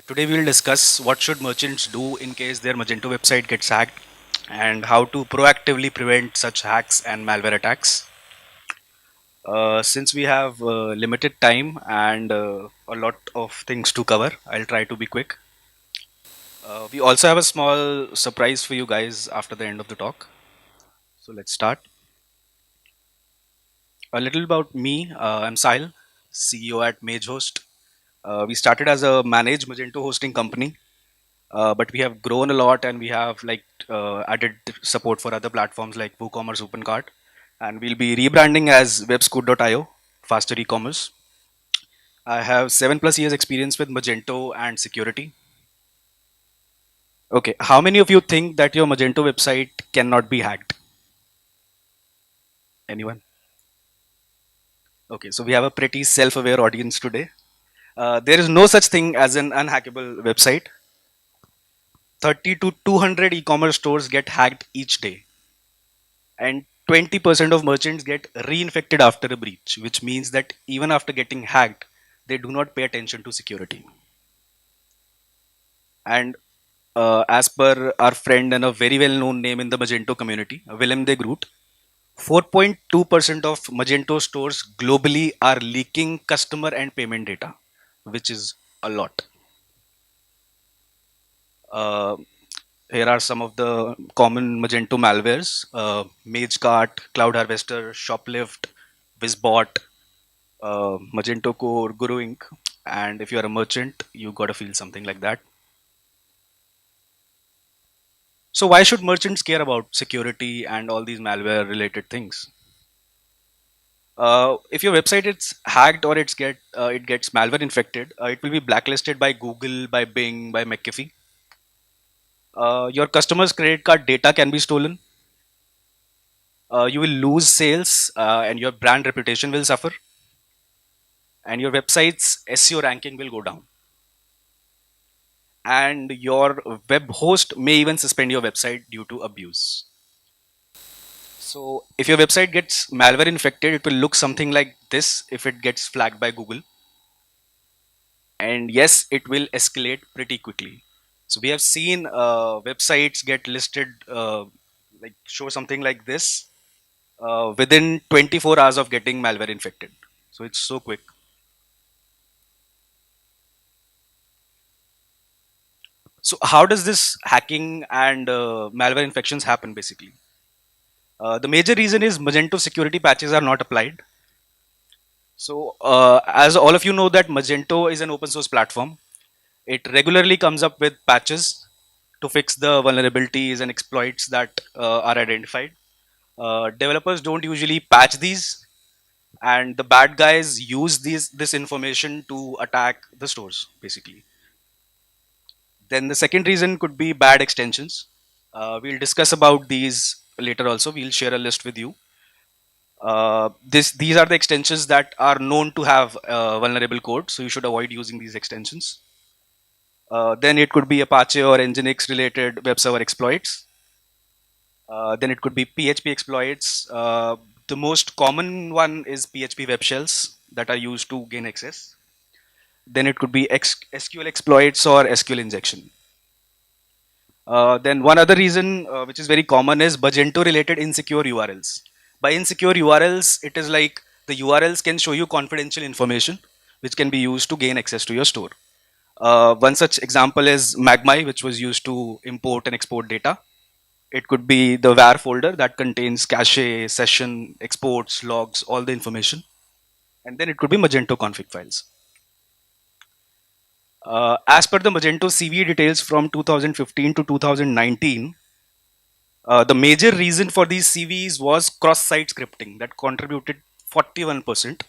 Today we will discuss what should merchants do in case their Magento website gets hacked and how to proactively prevent such hacks and malware attacks. Since we have limited time and a lot of things to cover, I'll try to be quick. We also have a small surprise for you guys after the end of the talk. So let's start. A little about me. I'm Sahil, CEO at Magento. We started as a managed Magento hosting company, but we have grown a lot and we have added support for other platforms like WooCommerce, OpenCart, and we'll be rebranding as webscoot.io, faster e-commerce. I have 7+ years experience with Magento and security. Okay, how many of you think that your Magento website cannot be hacked? Anyone? Okay, so we have a pretty self-aware audience today. There is no such thing as an unhackable website. 30 to 200 e-commerce stores get hacked each day, and 20% of merchants get reinfected after a breach, which means that even after getting hacked, they do not pay attention to security. And as per our friend and a very well known name in the Magento community, Willem de Groot, 4.2% of Magento stores globally are leaking customer and payment data, which is a lot. Uh, Here are some of the common Magento malwares: MageCart, Cloud Harvester, Shoplift, Bizbot, Magento Core, Guru Inc. And if you're a merchant, you got to feel something like that. So why should merchants care about security and all these malware related things? If your website is hacked or it gets malware infected, it will be blacklisted by Google, by Bing, by McAfee. Your customer's credit card data can be stolen. You will lose sales, and your brand reputation will suffer, and your website's SEO ranking will go down, and your web host may even suspend your website due to abuse. So if your website gets malware infected, it will look something like this if it gets flagged by Google. And yes, it will escalate pretty quickly. So we have seen websites get listed, like show something like this within 24 hours of getting malware infected. So it's so quick. So how does this hacking and malware infections happen basically? The major reason is Magento security patches are not applied. So as all of you know that Magento is an open source platform, it regularly comes up with patches to fix the vulnerabilities and exploits that are identified. Developers don't usually patch these, and the bad guys use this information to attack the stores basically. Then the second reason could be bad extensions. We'll discuss about these later also. We'll share a list with you. These are the extensions that are known to have vulnerable code, so you should avoid using these extensions. Then it could be Apache or Nginx related web server exploits. Then it could be PHP exploits. The most common one is PHP web shells that are used to gain access. Then it could be SQL exploits or SQL injection. Then one other reason which is very common is Magento related insecure URLs. By insecure URLs, it is like the URLs can show you confidential information which can be used to gain access to your store. One such example is Magmi, which was used to import and export data. It could be the var folder that contains cache, session, exports, logs, all the information. And then it could be Magento config files. As per the Magento CV details from 2015 to 2019, the major reason for these CVs was cross-site scripting that contributed 41%.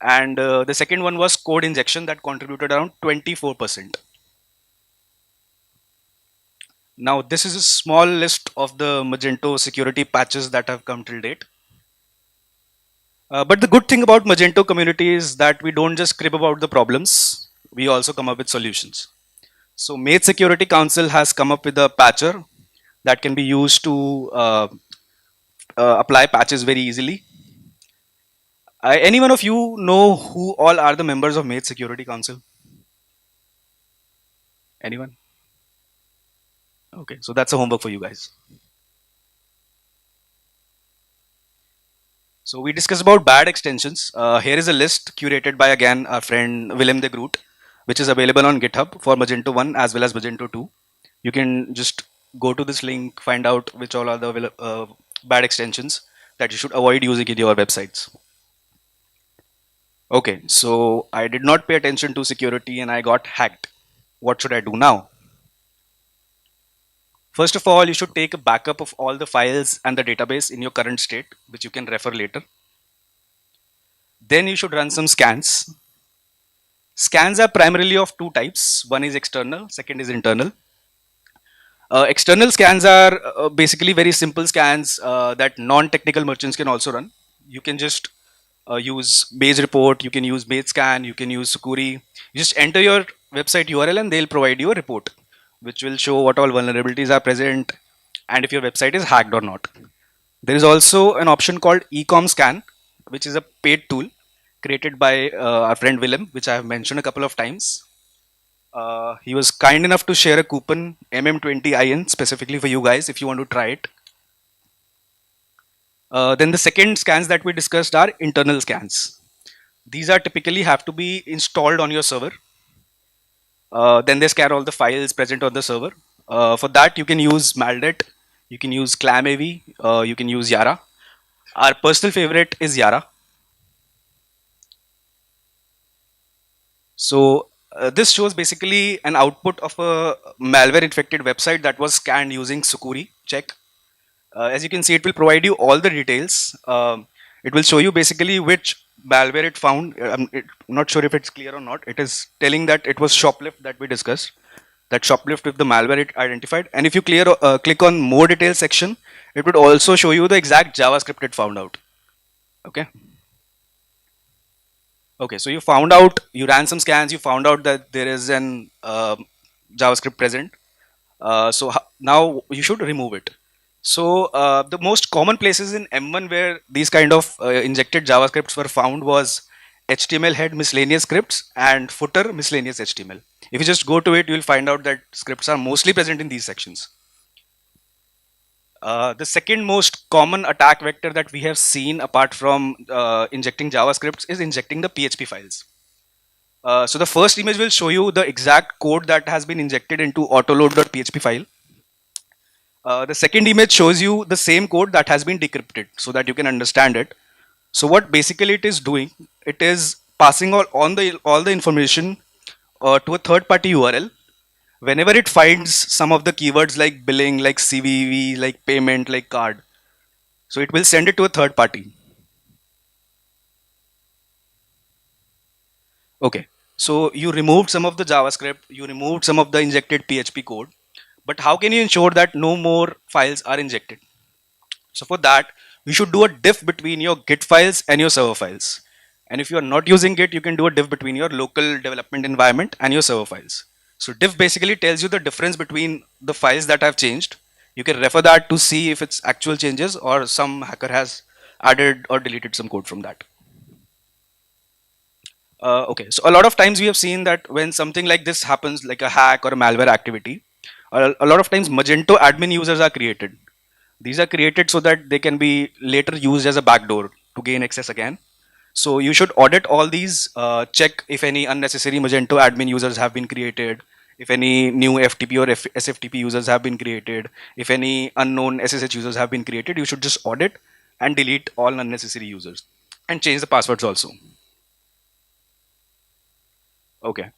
And the second one was code injection that contributed around 24%. Now, this is a small list of the Magento security patches that have come till date. But the good thing about Magento community is that we don't just crib about the problems, we also come up with solutions. So Mate Security Council has come up with a patcher that can be used to apply patches very easily. Any one of you know who all are the members of Mate Security Council? Anyone? Okay, so that's a homework for you guys. So we discussed about bad extensions. Here is a list curated by again our friend Willem de Groot, which is available on GitHub for Magento 1 as well as Magento 2. You can just go to this link, find out which all are the bad extensions that you should avoid using in your websites. Okay, so I did not pay attention to security and I got hacked. What should I do now? First of all, you should take a backup of all the files and the database in your current state, which you can refer later. Then you should run some scans. Scans are primarily of two types. One is external, second is internal. External scans are basically very simple scans that non-technical merchants can also run. You can just use Base Report, you can use Base Scan, you can use Sukuri. You just enter your website URL and they'll provide you a report, which will show what all vulnerabilities are present and if your website is hacked or not. There is also an option called Ecom Scan, which is a paid tool created by our friend Willem, which I have mentioned a couple of times. He was kind enough to share a coupon MM20IN specifically for you guys if you want to try it. Then the second scans that we discussed are internal scans. These are typically have to be installed on your server. Then they scan all the files present on the server. For that, you can use Maldet, you can use ClamAV, you can use Yara. Our personal favorite is Yara. So this shows basically an output of a malware infected website that was scanned using Sukuri check. As you can see, it will provide you all the details. It will show you basically which malware it found. I'm not sure if it's clear or not. It is telling that it was shoplift that we discussed. That shoplift with the malware it identified. And if you click on more details section, it would also show you the exact JavaScript it found out. Okay. Okay, so you found out, you ran some scans, you found out that there is an JavaScript present. Now you should remove it. So the most common places in M1 where these kind of injected JavaScripts were found was HTML head miscellaneous scripts and footer miscellaneous HTML. If you just go to it, you will find out that scripts are mostly present in these sections. The second most common attack vector that we have seen apart from injecting JavaScripts is injecting the PHP files. So the first image will show you the exact code that has been injected into autoload.php file. The second image shows you the same code that has been decrypted so that you can understand it. So what basically it is doing, it is passing all the information to a third party URL. Whenever it finds some of the keywords like billing, like CVV, like payment, like card, so it will send it to a third party. Okay. So you removed some of the JavaScript, you removed some of the injected PHP code, but how can you ensure that no more files are injected? So for that, you should do a diff between your Git files and your server files. And if you are not using Git, you can do a diff between your local development environment and your server files. So diff basically tells you the difference between the files that have changed. You can refer that to see if it's actual changes or some hacker has added or deleted some code from that. Okay, so a lot of times we have seen that when something like this happens, like a hack or a malware activity, a lot of times Magento admin users are created. These are created so that they can be later used as a backdoor to gain access again. So you should audit all these, check if any unnecessary Magento admin users have been created, if any new FTP or SFTP users have been created, if any unknown SSH users have been created, you should just audit and delete all unnecessary users and change the passwords also. Okay.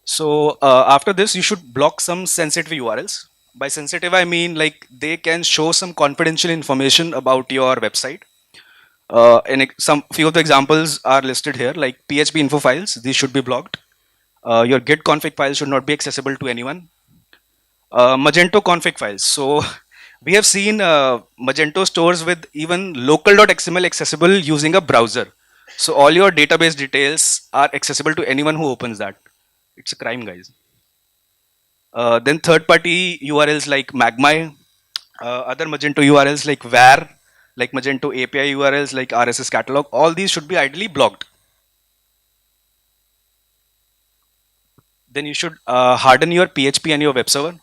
So after this, you should block some sensitive URLs. By sensitive, I mean like they can show some confidential information about your website. And some few of the examples are listed here, like PHP info files. These should be blocked. Your Git config files should not be accessible to anyone. Magento config files. So we have seen Magento stores with even local.xml accessible using a browser. So all your database details are accessible to anyone who opens that. It's a crime, guys. Then third-party URLs like Magmi, other Magento URLs like var, like Magento API URLs like RSS catalog, all these should be ideally blocked. Then you should harden your PHP and your web server.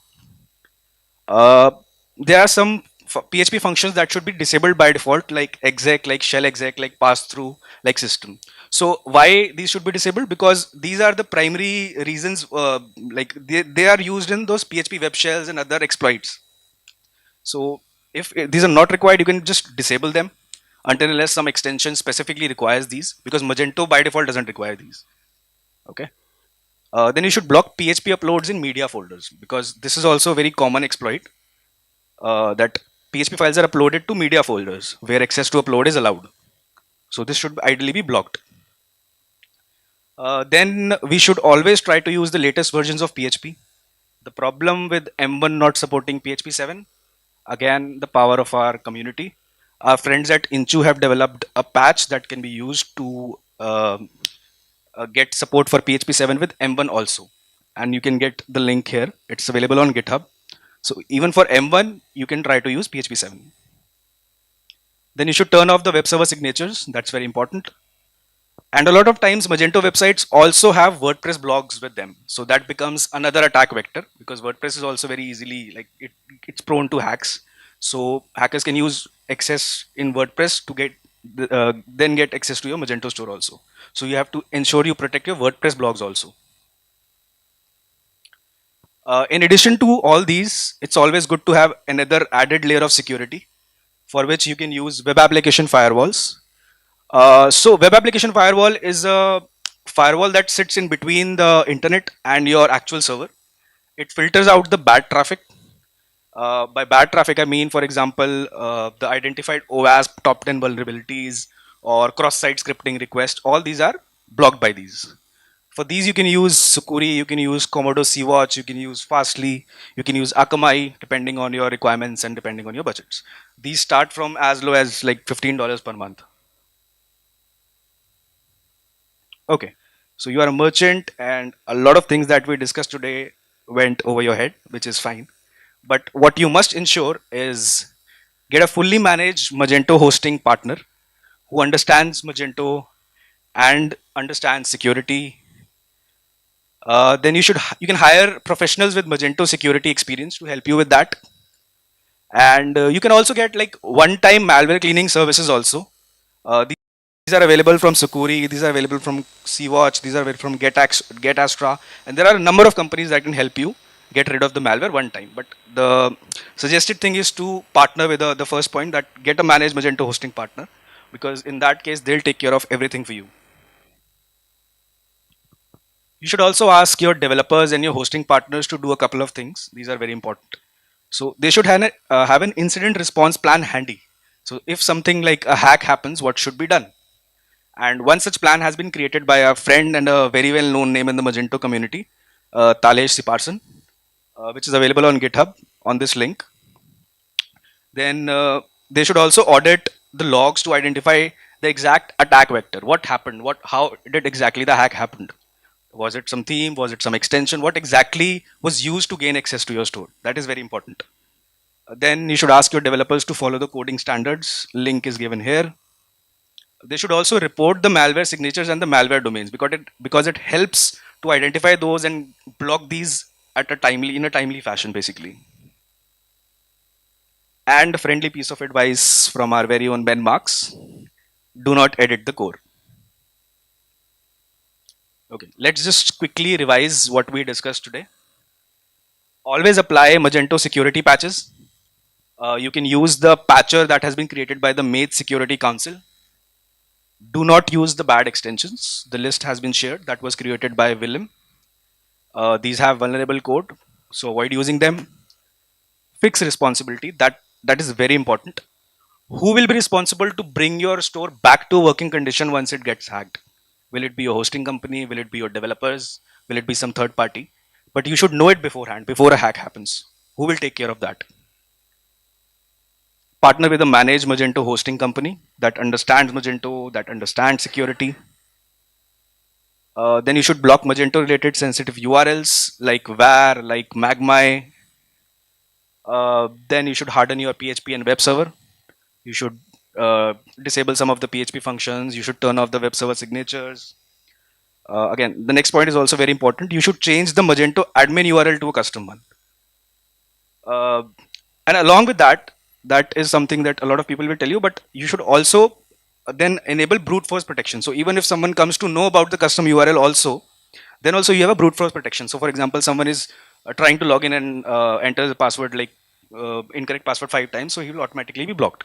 Uh, there are some PHP functions that should be disabled by default, like exec, like shell exec, like pass through, like system. So why these should be disabled? Because these are the primary reasons, like they are used in those PHP web shells and other exploits. So if these are not required, you can just disable them until unless some extension specifically requires these, because Magento by default doesn't require these. Okay. Then you should block PHP uploads in media folders, because this is also a very common exploit, that PHP files are uploaded to media folders where access to upload is allowed. So this should ideally be blocked. Then we should always try to use the latest versions of PHP. The problem with M1 not supporting PHP 7, again, the power of our community. Our friends at Inchu have developed a patch that can be used to get support for PHP 7 with M1 also. And you can get the link here. It's available on GitHub. So even for M1, you can try to use PHP 7. Then you should turn off the web server signatures. That's very important. And a lot of times Magento websites also have WordPress blogs with them. So that becomes another attack vector, because WordPress is also very easily, like it's prone to hacks. So hackers can use access in WordPress to get then get access to your Magento store also. So you have to ensure you protect your WordPress blogs also. In addition to all these, it's always good to have another added layer of security, for which you can use web application firewalls. So web application firewall is a firewall that sits in between the internet and your actual server. It filters out the bad traffic. By bad traffic, I mean, for example, the identified OWASP top 10 vulnerabilities or cross-site scripting requests. All these are blocked by these. For these, you can use Sukuri, you can use Komodo Sea-Watch, you can use Fastly, you can use Akamai, depending on your requirements and depending on your budgets. These start from as low as like $15 per month. Okay. So you are a merchant, and a lot of things that we discussed today went over your head, which is fine. But what you must ensure is get a fully managed Magento hosting partner who understands Magento and understands security. Then you can hire professionals with Magento security experience to help you with that. And you can also get like one-time malware cleaning services also. These are available from Sukuri, these are available from Sea-Watch, these are available from GetAstra, and there are a number of companies that can help you get rid of the malware one time. But the suggested thing is to partner with the first point, that get a managed Magento hosting partner, because in that case they'll take care of everything for you. You should also ask your developers and your hosting partners to do a couple of things. These are very important. So they should have an incident response plan handy. So if something like a hack happens, what should be done? And one such plan has been created by a friend and a very well known name in the Magento community, Talesh Siparsan, which is available on GitHub on this link. Then they should also audit the logs to identify the exact attack vector. What happened? How did exactly the hack happened? Was it some theme? Was it some extension? What exactly was used to gain access to your store? That is very important. Then you should ask your developers to follow the coding standards. Link is given here. They should also report the malware signatures and the malware domains, because it helps to identify those and block these in a timely fashion, basically. And a friendly piece of advice from our very own Ben Marks: do not edit the core. Okay, let's just quickly revise what we discussed today. Always apply Magento security patches. You can use the patcher that has been created by the Mage Security Council. Do not use the bad extensions. The list has been shared, that was created by Willem. These have vulnerable code, so avoid using them. Fix responsibility. That is very important. Who will be responsible to bring your store back to working condition once it gets hacked? Will it be your hosting company? Will it be your developers? Will it be some third party? But you should know it beforehand, before a hack happens. Who will take care of that? Partner with a managed Magento hosting company that understands Magento, that understands security. Then you should block Magento related sensitive URLs like var, like magmi. Then you should harden your PHP and web server. You should disable some of the PHP functions. You should turn off the web server signatures. Again, the next point is also very important. You should change the Magento admin URL to a custom one. Uh, and along with that, that is something that a lot of people will tell you, but you should also then enable brute force protection. So even if someone comes to know about the custom URL also, then also you have a brute force protection. So for example, someone is trying to log in and enter the password like incorrect password 5 times, so he will automatically be blocked.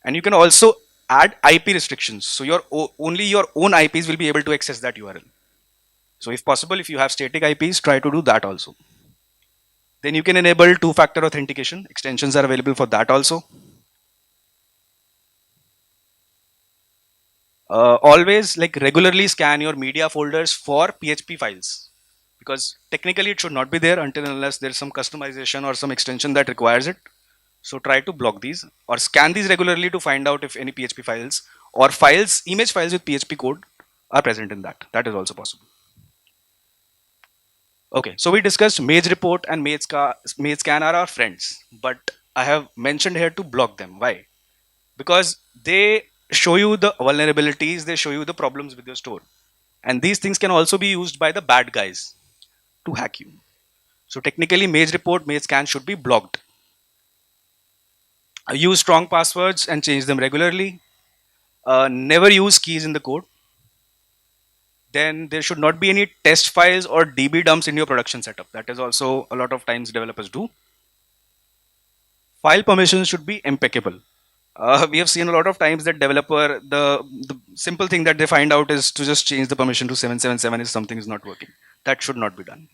And you can also add IP restrictions. So only your own IPs will be able to access that URL. So if possible, if you have static IPs, try to do that also. Then you can enable two-factor authentication. Extensions are available for that also. Always like regularly scan your media folders for PHP files, because technically it should not be there until unless there's some customization or some extension that requires it. So try to block these or scan these regularly to find out if any PHP files or files, image files with PHP code are present in that. That is also possible. Okay, so we discussed Mage Report and Mage Scan are our friends, but I have mentioned here to block them. Why? Because they show you the vulnerabilities, they show you the problems with your store, and these things can also be used by the bad guys to hack you. So technically, Mage Report, Mage Scan should be blocked. Use strong passwords and change them regularly. Never use keys in the code. Then there should not be any test files or DB dumps in your production setup. That is also a lot of times developers do. File permissions should be impeccable. We have seen a lot of times that the simple thing that they find out is to just change the permission to 777 if something is not working. That should not be done.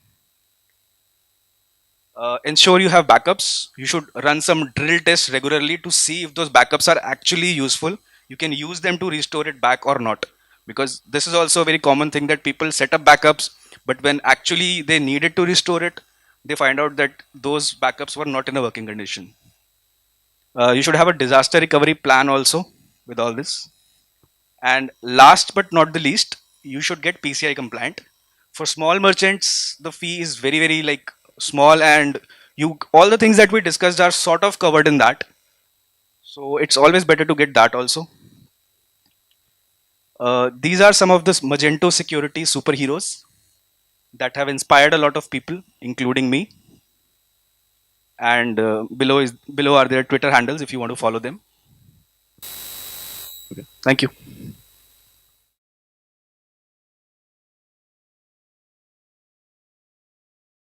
Ensure you have backups. You should run some drill tests regularly to see if those backups are actually useful. You can use them to restore it back or not. Because this is also a very common thing that people set up backups, but when actually they needed to restore it, they find out that those backups were not in a working condition. You should have a disaster recovery plan also with all this. And last but not the least, you should get PCI compliant. For small merchants, the fee is very, very like small, and you all the things that we discussed are sort of covered in that. So it's always better to get that also. These are some of the Magento security superheroes that have inspired a lot of people, including me. And below are their Twitter handles if you want to follow them. Okay. Thank you.